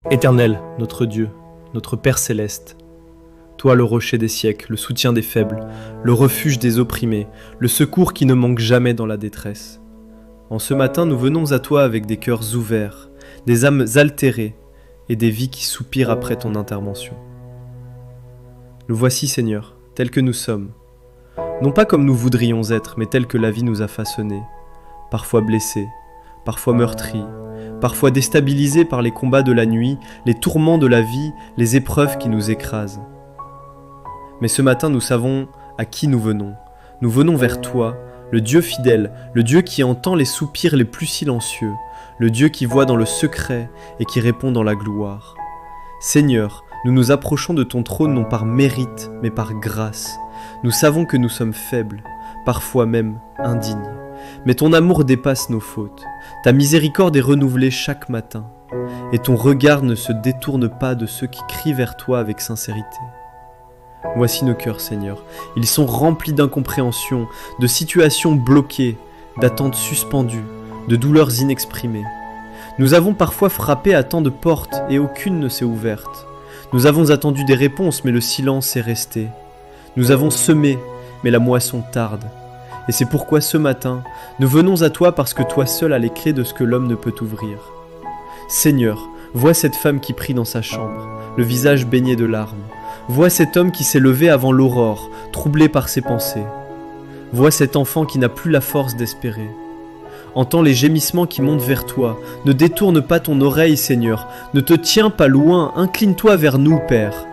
Éternel, notre Dieu, notre Père céleste, toi le rocher des siècles, le soutien des faibles, le refuge des opprimés, le secours qui ne manque jamais dans la détresse. En ce matin, nous venons à toi avec des cœurs ouverts, des âmes altérées et des vies qui soupirent après ton intervention. Nous voici, Seigneur, tels que nous sommes, non pas comme nous voudrions être, mais tels que la vie nous a façonnés, parfois blessés, parfois meurtris, parfois déstabilisés par les combats de la nuit, les tourments de la vie, les épreuves qui nous écrasent. Mais ce matin, nous savons à qui nous venons. Nous venons vers toi, le Dieu fidèle, le Dieu qui entend les soupirs les plus silencieux, le Dieu qui voit dans le secret et qui répond dans la gloire. Seigneur, nous nous approchons de ton trône non par mérite, mais par grâce. Nous savons que nous sommes faibles, parfois même indignes. Mais ton amour dépasse nos fautes. Ta miséricorde est renouvelée chaque matin. Et ton regard ne se détourne pas de ceux qui crient vers toi avec sincérité. Voici nos cœurs, Seigneur. Ils sont remplis d'incompréhension, de situations bloquées, d'attentes suspendues, de douleurs inexprimées. Nous avons parfois frappé à tant de portes et aucune ne s'est ouverte. Nous avons attendu des réponses, mais le silence est resté. Nous avons semé, mais la moisson tarde. Et c'est pourquoi ce matin, nous venons à toi parce que toi seul as les clés de ce que l'homme ne peut ouvrir. Seigneur, vois cette femme qui prie dans sa chambre, le visage baigné de larmes. Vois cet homme qui s'est levé avant l'aurore, troublé par ses pensées. Vois cet enfant qui n'a plus la force d'espérer. Entends les gémissements qui montent vers toi. Ne détourne pas ton oreille, Seigneur. Ne te tiens pas loin. Incline-toi vers nous, Père.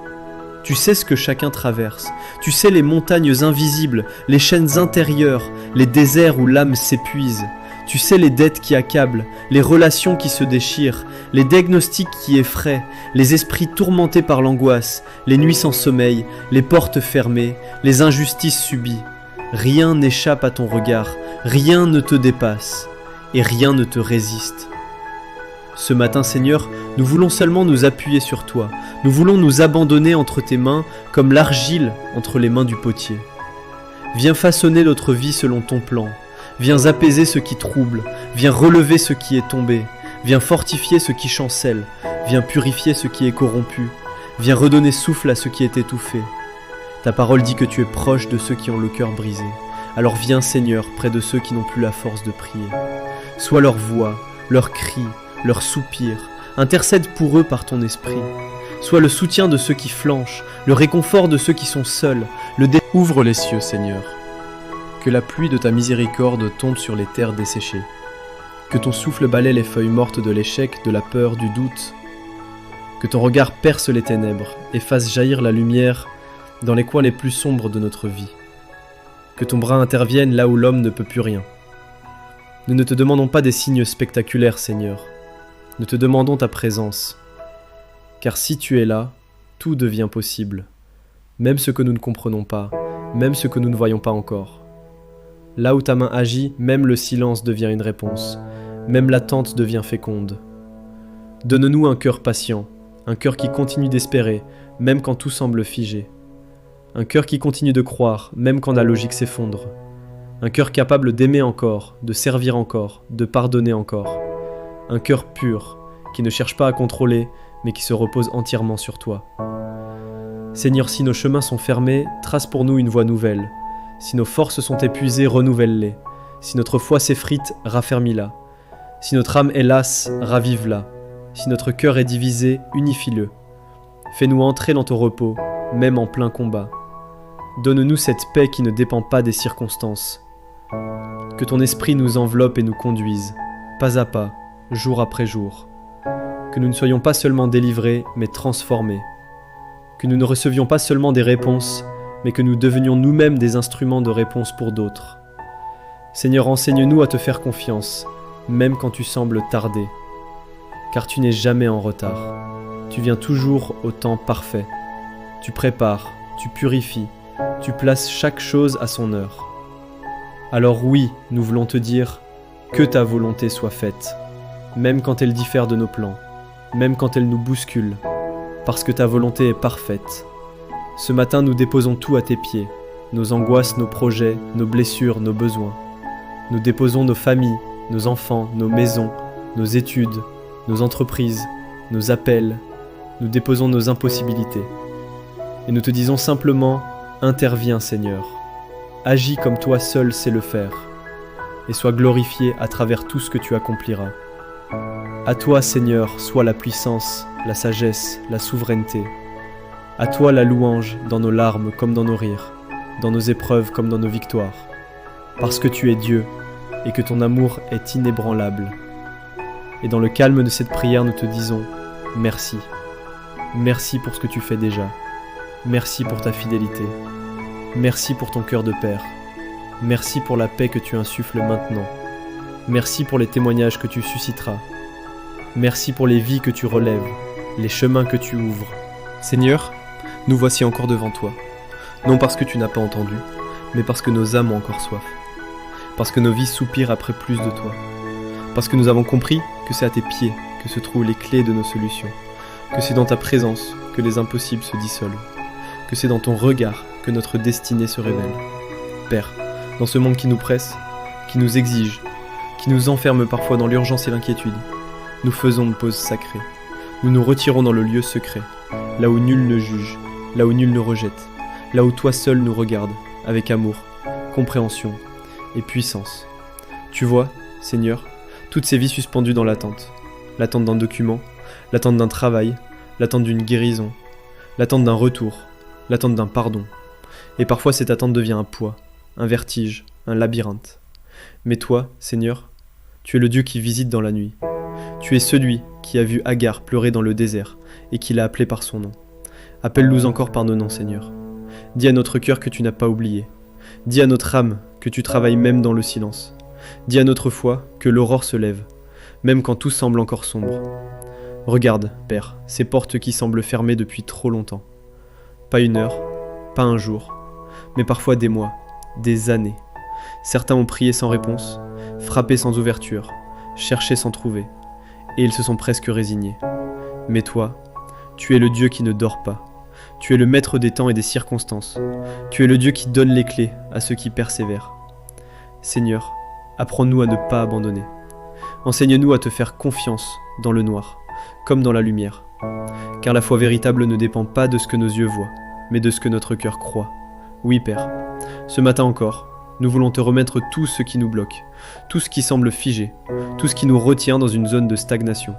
Tu sais ce que chacun traverse. Tu sais les montagnes invisibles, les chaînes intérieures, les déserts où l'âme s'épuise. Tu sais les dettes qui accablent, les relations qui se déchirent, les diagnostics qui effraient, les esprits tourmentés par l'angoisse, les nuits sans sommeil, les portes fermées, les injustices subies. Rien n'échappe à ton regard, rien ne te dépasse, et rien ne te résiste. Ce matin, Seigneur, nous voulons seulement nous appuyer sur toi. Nous voulons nous abandonner entre tes mains comme l'argile entre les mains du potier. Viens façonner notre vie selon ton plan. Viens apaiser ce qui trouble. Viens relever ce qui est tombé. Viens fortifier ce qui chancelle. Viens purifier ce qui est corrompu. Viens redonner souffle à ce qui est étouffé. Ta parole dit que tu es proche de ceux qui ont le cœur brisé. Alors viens, Seigneur, près de ceux qui n'ont plus la force de prier. Sois leur voix, leur cri, leur soupir. Intercède pour eux par ton esprit. Sois le soutien de ceux qui flanchent, le réconfort de ceux qui sont seuls. Ouvre les cieux, Seigneur. Que la pluie de ta miséricorde tombe sur les terres desséchées. Que ton souffle balaie les feuilles mortes de l'échec, de la peur, du doute. Que ton regard perce les ténèbres et fasse jaillir la lumière dans les coins les plus sombres de notre vie. Que ton bras intervienne là où l'homme ne peut plus rien. Nous ne te demandons pas des signes spectaculaires, Seigneur. Nous te demandons ta présence. Car si tu es là, tout devient possible. Même ce que nous ne comprenons pas, même ce que nous ne voyons pas encore. Là où ta main agit, même le silence devient une réponse. Même l'attente devient féconde. Donne-nous un cœur patient, un cœur qui continue d'espérer, même quand tout semble figé. Un cœur qui continue de croire, même quand la logique s'effondre. Un cœur capable d'aimer encore, de servir encore, de pardonner encore. Un cœur pur, qui ne cherche pas à contrôler, mais qui se repose entièrement sur toi. Seigneur, si nos chemins sont fermés, trace pour nous une voie nouvelle. Si nos forces sont épuisées, renouvelle-les. Si notre foi s'effrite, raffermis-la. Si notre âme est lasse, ravive-la. Si notre cœur est divisé, unifie-le. Fais-nous entrer dans ton repos, même en plein combat. Donne-nous cette paix qui ne dépend pas des circonstances. Que ton esprit nous enveloppe et nous conduise, pas à pas, jour après jour. Que nous ne soyons pas seulement délivrés, mais transformés. Que nous ne recevions pas seulement des réponses, mais que nous devenions nous-mêmes des instruments de réponse pour d'autres. Seigneur, enseigne-nous à te faire confiance, même quand tu sembles tarder. Car tu n'es jamais en retard. Tu viens toujours au temps parfait. Tu prépares, tu purifies, tu places chaque chose à son heure. Alors oui, nous voulons te dire que ta volonté soit faite, même quand elle diffère de nos plans, même quand elle nous bouscule, parce que ta volonté est parfaite. Ce matin, nous déposons tout à tes pieds, nos angoisses, nos projets, nos blessures, nos besoins. Nous déposons nos familles, nos enfants, nos maisons, nos études, nos entreprises, nos appels, nous déposons nos impossibilités. Et nous te disons simplement, interviens Seigneur, agis comme toi seul sais le faire, et sois glorifié à travers tout ce que tu accompliras. À toi Seigneur soit la puissance, la sagesse, la souveraineté. À toi la louange dans nos larmes comme dans nos rires, dans nos épreuves comme dans nos victoires, parce que tu es Dieu et que ton amour est inébranlable. Et dans le calme de cette prière, nous te disons merci. Merci pour ce que tu fais déjà. Merci pour ta fidélité. Merci pour ton cœur de père. Merci pour la paix que tu insuffles maintenant. Merci pour les témoignages que tu susciteras. Merci pour les vies que tu relèves, les chemins que tu ouvres. Seigneur, nous voici encore devant toi, non parce que tu n'as pas entendu, mais parce que nos âmes ont encore soif, parce que nos vies soupirent après plus de toi, parce que nous avons compris que c'est à tes pieds que se trouvent les clés de nos solutions, que c'est dans ta présence que les impossibles se dissolvent, que c'est dans ton regard que notre destinée se révèle. Père, dans ce monde qui nous presse, qui nous exige, qui nous enferme parfois dans l'urgence et l'inquiétude, nous faisons une pause sacrée. Nous nous retirons dans le lieu secret, là où nul ne juge, là où nul ne rejette, là où toi seul nous regardes, avec amour, compréhension et puissance. Tu vois, Seigneur, toutes ces vies suspendues dans l'attente. L'attente d'un document, l'attente d'un travail, l'attente d'une guérison, l'attente d'un retour, l'attente d'un pardon. Et parfois cette attente devient un poids, un vertige, un labyrinthe. Mais toi, Seigneur, tu es le Dieu qui visite dans la nuit. Tu es celui qui a vu Agar pleurer dans le désert et qui l'a appelé par son nom. Appelle-nous encore par nos noms, Seigneur. Dis à notre cœur que tu n'as pas oublié. Dis à notre âme que tu travailles même dans le silence. Dis à notre foi que l'aurore se lève, même quand tout semble encore sombre. Regarde, Père, ces portes qui semblent fermées depuis trop longtemps. Pas une heure, pas un jour, mais parfois des mois, des années. Certains ont prié sans réponse, frappé sans ouverture, cherché sans trouver, et ils se sont presque résignés. Mais toi, tu es le Dieu qui ne dort pas. Tu es le maître des temps et des circonstances. Tu es le Dieu qui donne les clés à ceux qui persévèrent. Seigneur, apprends-nous à ne pas abandonner. Enseigne-nous à te faire confiance dans le noir, comme dans la lumière. Car la foi véritable ne dépend pas de ce que nos yeux voient, mais de ce que notre cœur croit. Oui, Père, ce matin encore, nous voulons te remettre tout ce qui nous bloque, tout ce qui semble figé, tout ce qui nous retient dans une zone de stagnation.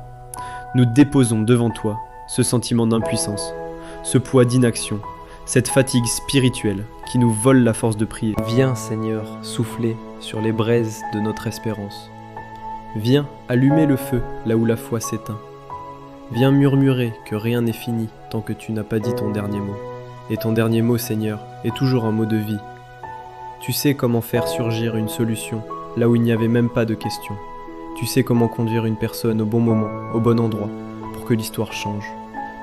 Nous déposons devant toi ce sentiment d'impuissance, ce poids d'inaction, cette fatigue spirituelle qui nous vole la force de prier. Viens, Seigneur, souffler sur les braises de notre espérance. Viens allumer le feu là où la foi s'éteint. Viens murmurer que rien n'est fini tant que tu n'as pas dit ton dernier mot. Et ton dernier mot, Seigneur, est toujours un mot de vie. Tu sais comment faire surgir une solution là où il n'y avait même pas de question. Tu sais comment conduire une personne au bon moment, au bon endroit, pour que l'histoire change.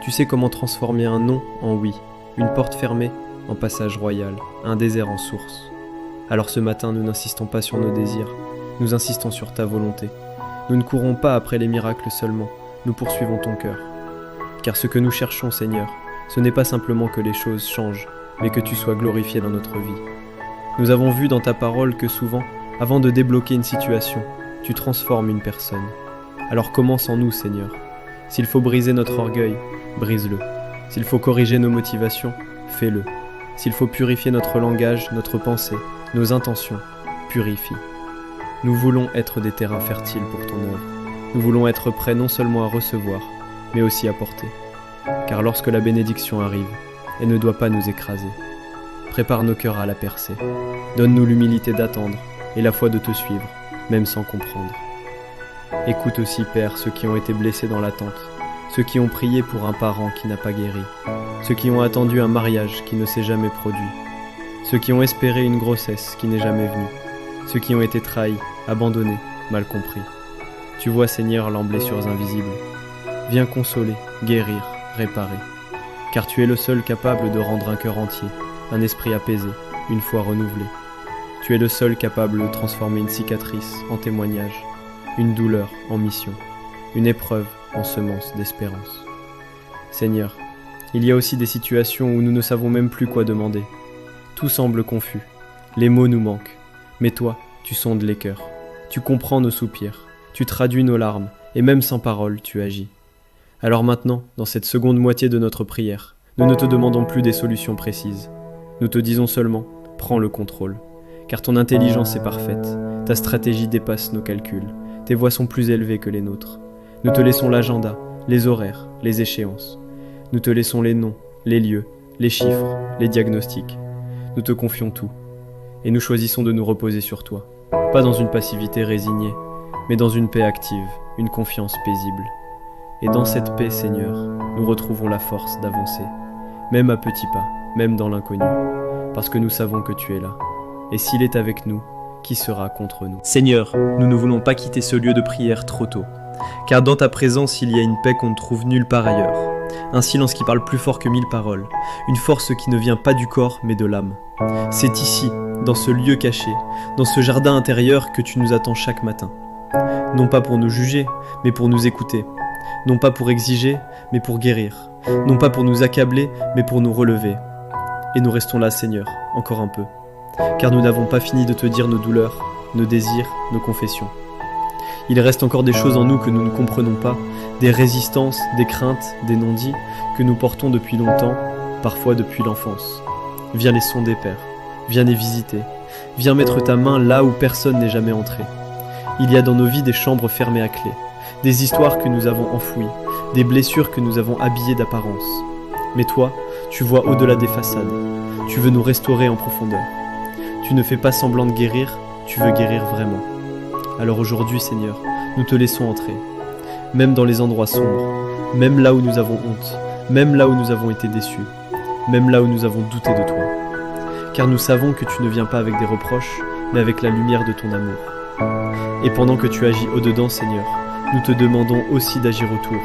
Tu sais comment transformer un non en oui, une porte fermée en passage royal, un désert en source. Alors ce matin, nous n'insistons pas sur nos désirs, nous insistons sur ta volonté. Nous ne courons pas après les miracles seulement, nous poursuivons ton cœur. Car ce que nous cherchons, Seigneur, ce n'est pas simplement que les choses changent, mais que tu sois glorifié dans notre vie. Nous avons vu dans ta parole que souvent, avant de débloquer une situation, tu transformes une personne. Alors commence en nous, Seigneur. S'il faut briser notre orgueil, brise-le. S'il faut corriger nos motivations, fais-le. S'il faut purifier notre langage, notre pensée, nos intentions, purifie. Nous voulons être des terrains fertiles pour ton œuvre. Nous voulons être prêts non seulement à recevoir, mais aussi à porter. Car lorsque la bénédiction arrive, elle ne doit pas nous écraser. Prépare nos cœurs à la percer. Donne-nous l'humilité d'attendre et la foi de te suivre, même sans comprendre. Écoute aussi, Père, ceux qui ont été blessés dans l'attente, ceux qui ont prié pour un parent qui n'a pas guéri, ceux qui ont attendu un mariage qui ne s'est jamais produit, ceux qui ont espéré une grossesse qui n'est jamais venue, ceux qui ont été trahis, abandonnés, mal compris. Tu vois, Seigneur, leurs blessures invisibles. Viens consoler, guérir, réparer. Car tu es le seul capable de rendre un cœur entier, un esprit apaisé, une foi renouvelée. Tu es le seul capable de transformer une cicatrice en témoignage, une douleur en mission, une épreuve en semence d'espérance. Seigneur, il y a aussi des situations où nous ne savons même plus quoi demander. Tout semble confus, les mots nous manquent, mais toi, tu sondes les cœurs, tu comprends nos soupirs, tu traduis nos larmes, et même sans parole, tu agis. Alors maintenant, dans cette seconde moitié de notre prière, nous ne te demandons plus des solutions précises. Nous te disons seulement, prends le contrôle. Car ton intelligence est parfaite, ta stratégie dépasse nos calculs, tes voies sont plus élevées que les nôtres. Nous te laissons l'agenda, les horaires, les échéances. Nous te laissons les noms, les lieux, les chiffres, les diagnostics. Nous te confions tout. Et nous choisissons de nous reposer sur toi. Pas dans une passivité résignée, mais dans une paix active, une confiance paisible. Et dans cette paix, Seigneur, nous retrouvons la force d'avancer, même à petits pas, même dans l'inconnu, parce que nous savons que tu es là. Et s'il est avec nous, qui sera contre nous? Seigneur, nous ne voulons pas quitter ce lieu de prière trop tôt, car dans ta présence, il y a une paix qu'on ne trouve nulle part ailleurs, un silence qui parle plus fort que 1000 paroles, une force qui ne vient pas du corps mais de l'âme. C'est ici, dans ce lieu caché, dans ce jardin intérieur que tu nous attends chaque matin. Non pas pour nous juger, mais pour nous écouter. Non pas pour exiger, mais pour guérir. Non pas pour nous accabler, mais pour nous relever. Et nous restons là, Seigneur, encore un peu. Car nous n'avons pas fini de te dire nos douleurs, nos désirs, nos confessions. Il reste encore des choses en nous que nous ne comprenons pas, des résistances, des craintes, des non-dits que nous portons depuis longtemps, parfois depuis l'enfance. Viens les sonder, Père. Viens les visiter. Viens mettre ta main là où personne n'est jamais entré. Il y a dans nos vies des chambres fermées à clé, des histoires que nous avons enfouies, des blessures que nous avons habillées d'apparence. Mais toi, tu vois au-delà des façades. Tu veux nous restaurer en profondeur. Tu ne fais pas semblant de guérir, tu veux guérir vraiment. Alors aujourd'hui, Seigneur, nous te laissons entrer. Même dans les endroits sombres, même là où nous avons honte, même là où nous avons été déçus, même là où nous avons douté de toi. Car nous savons que tu ne viens pas avec des reproches, mais avec la lumière de ton amour. Et pendant que tu agis au-dedans, Seigneur, nous te demandons aussi d'agir autour,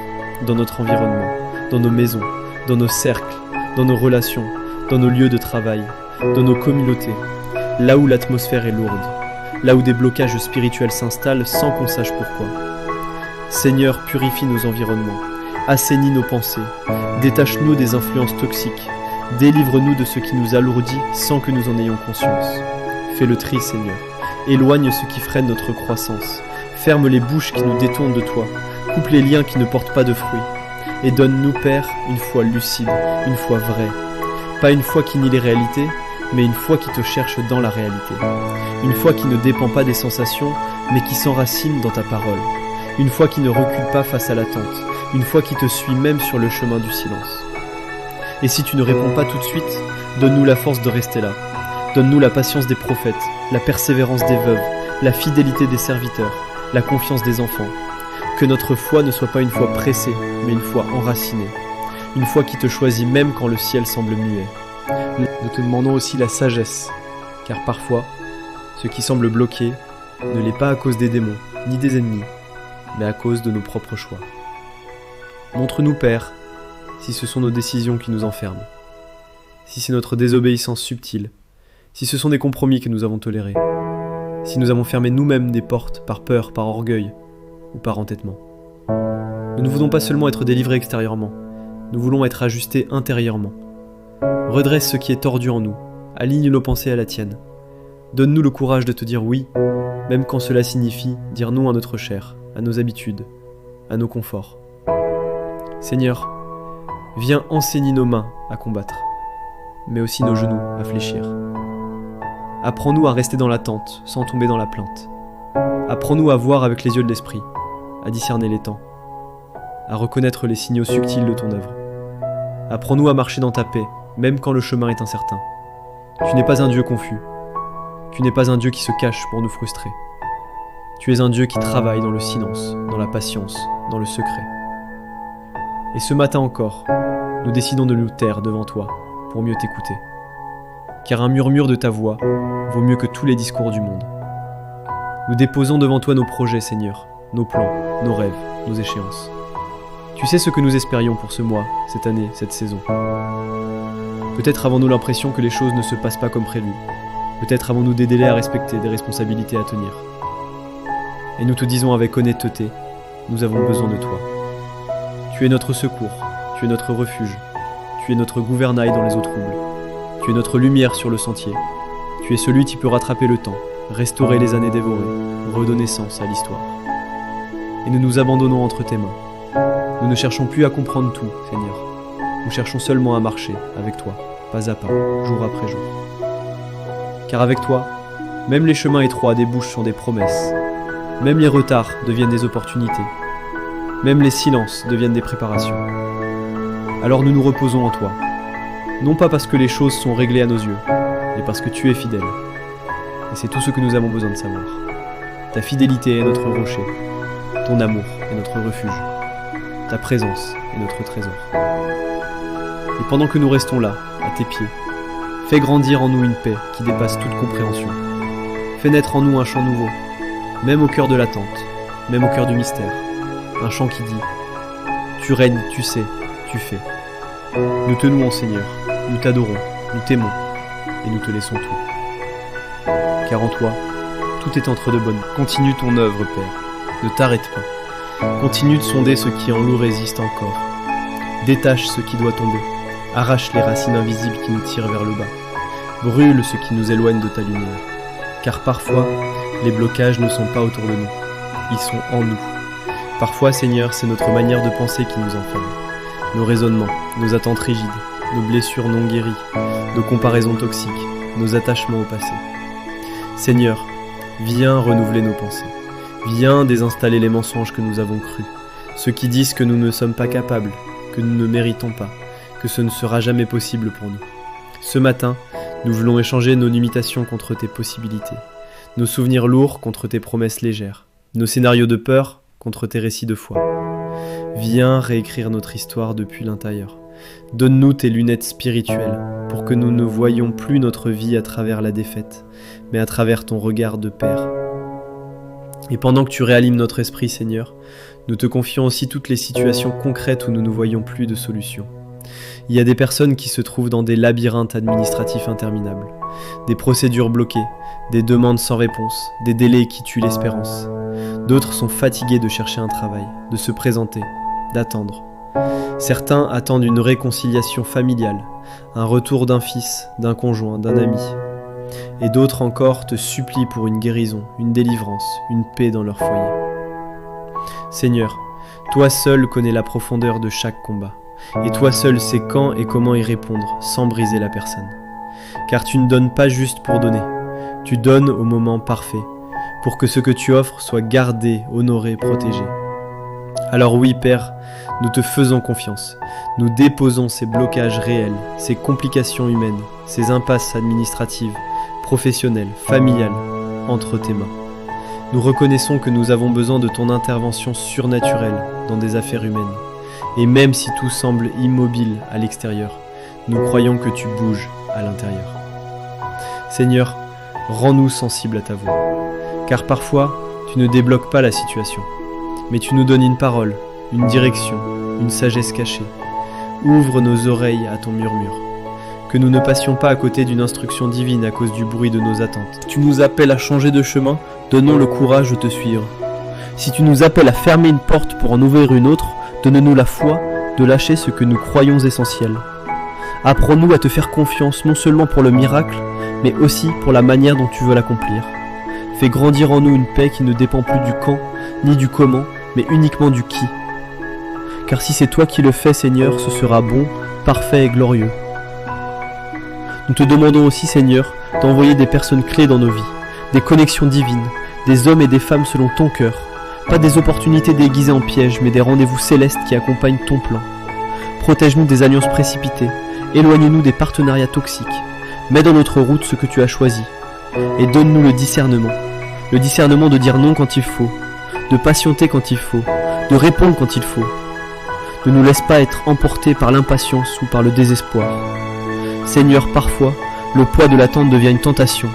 dans notre environnement, dans nos maisons, dans nos cercles, dans nos relations, dans nos lieux de travail, dans nos communautés, là où l'atmosphère est lourde, là où des blocages spirituels s'installent sans qu'on sache pourquoi. Seigneur, purifie nos environnements, assainis nos pensées, détache-nous des influences toxiques, délivre-nous de ce qui nous alourdit sans que nous en ayons conscience. Fais le tri, Seigneur, éloigne ce qui freine notre croissance, ferme les bouches qui nous détournent de toi, coupe les liens qui ne portent pas de fruits, et donne-nous, Père, une foi lucide, une foi vraie, pas une foi qui nie les réalités, mais une foi qui te cherche dans la réalité. Une foi qui ne dépend pas des sensations, mais qui s'enracine dans ta parole. Une foi qui ne recule pas face à l'attente. Une foi qui te suit même sur le chemin du silence. Et si tu ne réponds pas tout de suite, donne-nous la force de rester là. Donne-nous la patience des prophètes, la persévérance des veuves, la fidélité des serviteurs, la confiance des enfants. Que notre foi ne soit pas une foi pressée, mais une foi enracinée. Une foi qui te choisit même quand le ciel semble muet. Nous te demandons aussi la sagesse, car parfois, ce qui semble bloqué ne l'est pas à cause des démons, ni des ennemis, mais à cause de nos propres choix. Montre-nous, Père, si ce sont nos décisions qui nous enferment, si c'est notre désobéissance subtile, si ce sont des compromis que nous avons tolérés, si nous avons fermé nous-mêmes des portes par peur, par orgueil ou par entêtement. Nous ne voulons pas seulement être délivrés extérieurement, nous voulons être ajustés intérieurement. Redresse ce qui est tordu en nous, aligne nos pensées à la tienne. Donne-nous le courage de te dire oui, même quand cela signifie dire non à notre chair, à nos habitudes, à nos conforts. Seigneur, viens enseigner nos mains à combattre, mais aussi nos genoux à fléchir. Apprends-nous à rester dans l'attente, sans tomber dans la plainte. Apprends-nous à voir avec les yeux de l'esprit, à discerner les temps, à reconnaître les signaux subtils de ton œuvre. Apprends-nous à marcher dans ta paix, même quand le chemin est incertain. Tu n'es pas un Dieu confus. Tu n'es pas un Dieu qui se cache pour nous frustrer. Tu es un Dieu qui travaille dans le silence, dans la patience, dans le secret. Et ce matin encore, nous décidons de nous taire devant toi pour mieux t'écouter. Car un murmure de ta voix vaut mieux que tous les discours du monde. Nous déposons devant toi nos projets, Seigneur, nos plans, nos rêves, nos échéances. Tu sais ce que nous espérions pour ce mois, cette année, cette saison. Peut-être avons-nous l'impression que les choses ne se passent pas comme prévu. Peut-être avons-nous des délais à respecter, des responsabilités à tenir. Et nous te disons avec honnêteté, nous avons besoin de toi. Tu es notre secours, tu es notre refuge, tu es notre gouvernail dans les eaux troubles. Tu es notre lumière sur le sentier. Tu es celui qui peut rattraper le temps, restaurer les années dévorées, redonner sens à l'histoire. Et nous nous abandonnons entre tes mains. Nous ne cherchons plus à comprendre tout, Seigneur. Nous cherchons seulement à marcher avec toi, pas à pas, jour après jour. Car avec toi, même les chemins étroits débouchent sur des promesses. Même les retards deviennent des opportunités. Même les silences deviennent des préparations. Alors nous nous reposons en toi. Non pas parce que les choses sont réglées à nos yeux, mais parce que tu es fidèle. Et c'est tout ce que nous avons besoin de savoir. Ta fidélité est notre rocher. Ton amour est notre refuge. Ta présence est notre trésor. Et pendant que nous restons là, à tes pieds, fais grandir en nous une paix qui dépasse toute compréhension. Fais naître en nous un chant nouveau, même au cœur de l'attente, même au cœur du mystère. Un chant qui dit « Tu règnes, tu sais, tu fais ». Nous te louons, Seigneur, nous t'adorons, nous t'aimons, et nous te laissons tout. Car en toi, tout est entre de bonnes. Continue ton œuvre, Père. Ne t'arrête pas. Continue de sonder ce qui en nous résiste encore. Détache ce qui doit tomber. Arrache les racines invisibles qui nous tirent vers le bas. Brûle ce qui nous éloigne de ta lumière. Car parfois, les blocages ne sont pas autour de nous. Ils sont en nous. Parfois, Seigneur, c'est notre manière de penser qui nous enferme. Nos raisonnements, nos attentes rigides, nos blessures non guéries, nos comparaisons toxiques, nos attachements au passé. Seigneur, viens renouveler nos pensées. Viens désinstaller les mensonges que nous avons crus, ceux qui disent que nous ne sommes pas capables, que nous ne méritons pas, que ce ne sera jamais possible pour nous. Ce matin, nous voulons échanger nos limitations contre tes possibilités, nos souvenirs lourds contre tes promesses légères, nos scénarios de peur contre tes récits de foi. Viens réécrire notre histoire depuis l'intérieur. Donne-nous tes lunettes spirituelles pour que nous ne voyions plus notre vie à travers la défaite, mais à travers ton regard de Père. Et pendant que tu réanimes notre esprit, Seigneur, nous te confions aussi toutes les situations concrètes où nous ne voyons plus de solution. Il y a des personnes qui se trouvent dans des labyrinthes administratifs interminables, des procédures bloquées, des demandes sans réponse, des délais qui tuent l'espérance. D'autres sont fatigués de chercher un travail, de se présenter, d'attendre. Certains attendent une réconciliation familiale, un retour d'un fils, d'un conjoint, d'un ami. Et d'autres encore te supplient pour une guérison, une délivrance, une paix dans leur foyer. Seigneur, toi seul connais la profondeur de chaque combat, et toi seul sais quand et comment y répondre sans briser la personne. Car tu ne donnes pas juste pour donner, tu donnes au moment parfait, pour que ce que tu offres soit gardé, honoré, protégé. Alors oui, Père, nous te faisons confiance. Nous déposons ces blocages réels, ces complications humaines, ces impasses administratives, professionnelles, familiales, entre tes mains. Nous reconnaissons que nous avons besoin de ton intervention surnaturelle dans des affaires humaines. Et même si tout semble immobile à l'extérieur, nous croyons que tu bouges à l'intérieur. Seigneur, rends-nous sensibles à ta voix. Car parfois, tu ne débloques pas la situation, mais tu nous donnes une parole, une direction, une sagesse cachée. Ouvre nos oreilles à ton murmure. Que nous ne passions pas à côté d'une instruction divine à cause du bruit de nos attentes. Si tu nous appelles à changer de chemin, donnons le courage de te suivre. Si tu nous appelles à fermer une porte pour en ouvrir une autre, donne-nous la foi de lâcher ce que nous croyons essentiel. Apprends-nous à te faire confiance non seulement pour le miracle, mais aussi pour la manière dont tu veux l'accomplir. Fais grandir en nous une paix qui ne dépend plus du quand, ni du comment, mais uniquement du qui. Car si c'est toi qui le fais, Seigneur, ce sera bon, parfait et glorieux. Nous te demandons aussi, Seigneur, d'envoyer des personnes clés dans nos vies, des connexions divines, des hommes et des femmes selon ton cœur, pas des opportunités déguisées en pièges, mais des rendez-vous célestes qui accompagnent ton plan. Protège-nous des alliances précipitées, éloigne-nous des partenariats toxiques, mets dans notre route ce que tu as choisi, et donne-nous le discernement de dire non quand il faut, de patienter quand il faut, de répondre quand il faut. Ne nous laisse pas être emportés par l'impatience ou par le désespoir. Seigneur, parfois, le poids de l'attente devient une tentation,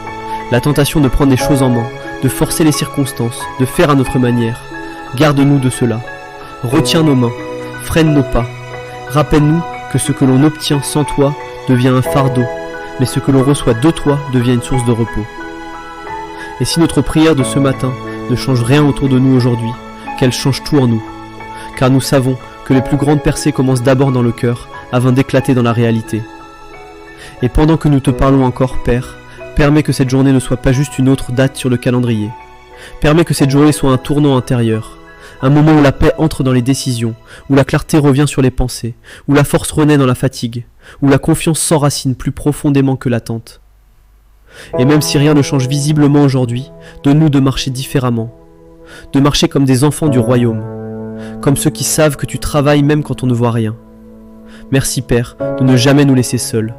la tentation de prendre les choses en main, de forcer les circonstances, de faire à notre manière. Garde-nous de cela. Retiens nos mains, freine nos pas. Rappelle-nous que ce que l'on obtient sans toi devient un fardeau, mais ce que l'on reçoit de toi devient une source de repos. Et si notre prière de ce matin ne change rien autour de nous aujourd'hui, qu'elle change tout en nous, car nous savons que les plus grandes percées commencent d'abord dans le cœur, avant d'éclater dans la réalité. Et pendant que nous te parlons encore, Père, permets que cette journée ne soit pas juste une autre date sur le calendrier. Permets que cette journée soit un tournant intérieur, un moment où la paix entre dans les décisions, où la clarté revient sur les pensées, où la force renaît dans la fatigue, où la confiance s'enracine plus profondément que l'attente. Et même si rien ne change visiblement aujourd'hui, donne-nous de marcher différemment, de marcher comme des enfants du royaume, comme ceux qui savent que tu travailles même quand on ne voit rien. Merci Père de ne jamais nous laisser seuls.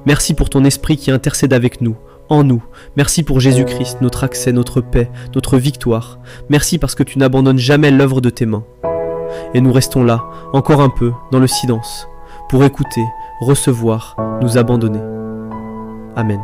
Merci pour ton esprit qui intercède avec nous, en nous. Merci pour Jésus-Christ, notre accès, notre paix, notre victoire. Merci parce que tu n'abandonnes jamais l'œuvre de tes mains. Et nous restons là, encore un peu, dans le silence, pour écouter, recevoir, nous abandonner. Amen.